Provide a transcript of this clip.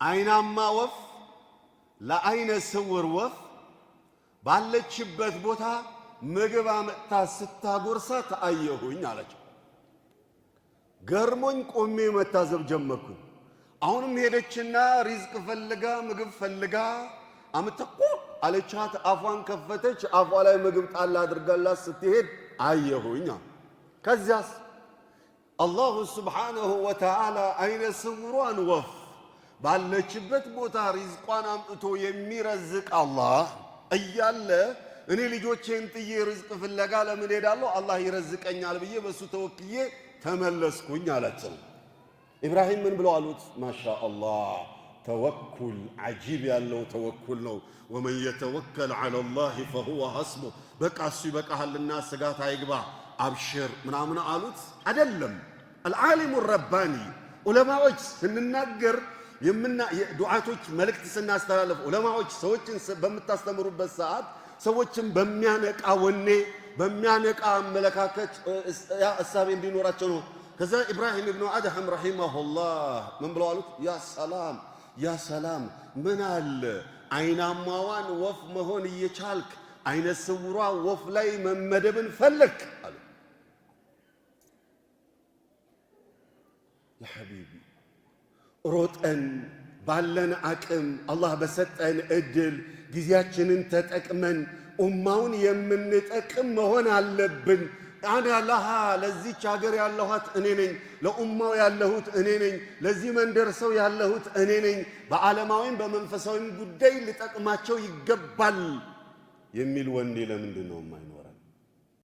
አይናማ ወፍ ለአይነ ስውር ወፍ ባለችበት ቦታ ምግብ አመጣ ስታጎርሳት አየሁኝ አለችው። ገርሞኝ ቆሜ መታዘብ ጀመርኩ። አሁንም ሄደችና ሪዝቅ ፈልጋ ምግብ ፈልጋ አምጥቆ አለቻት። አፏን ከፈተች። አፏ ላይ ምግብ ጣል አድርጋላት ስትሄድ አየሁኝ። ከዚያስ አላሁ ሱብሓነሁ ወተዓላ አይነ ስውሯን ወፍ ባለችበት ቦታ ሪዝቋን አምጥቶ የሚረዝቅ አላህ እያለ እኔ ልጆቼን ጥዬ ሪዝቅ ፍለጋ ለምን ሄዳለሁ? አላህ ይረዝቀኛል ብዬ በሱ ተወክዬ ተመለስኩኝ አላቸው። ኢብራሂም ምን ብለው አሉት? ማሻአላህ ተወኩል አጂብ ያለው ተወኩል ነው። ወመን የተወከል ዐለላህ ፈሁወ ሐስቡህ። በቃ እሱ ይበቃሃልና ስጋት አይግባ አብሽር ምናምን አሉት። አይደለም አልዓሊሙ ረባኒ ዑለማዎች ስንናገር ዱዓቶች መልእክት ስናስተላልፍ ዑለማዎች ሰዎችን በምታስተምሩበት ሰዓት ሰዎችን በሚያነቃ ወኔ በሚያነቃ አመለካከት እሳቤ እንዲኖራቸው ነው። ከዛ ኢብራሂም ኢብኑ አድሐም ረሂመሁላህ ምን ብለው አሉት? ያ ሰላም ምን አለ አይናማዋን ወፍ መሆን እየቻልክ አይነ ስውሯ ወፍ ላይ መመደብን ፈለክ አሉ። ያ ሐቢቢ ሮጠን ባለን አቅም አላህ በሰጠን እድል ጊዜያችንን ተጠቅመን ኡማውን የምንጠቅም መሆን አለብን። አና ለሃ ለዚች ሀገር ያለኋት እኔ ነኝ፣ ለኡማው ያለሁት እኔ ነኝ፣ ለዚህ መንደር ሰው ያለሁት እኔ ነኝ፣ በዓለማዊም በመንፈሳዊም ጉዳይ ልጠቅማቸው ይገባል የሚል ወኔ ለምንድን ነው የማይኖረው?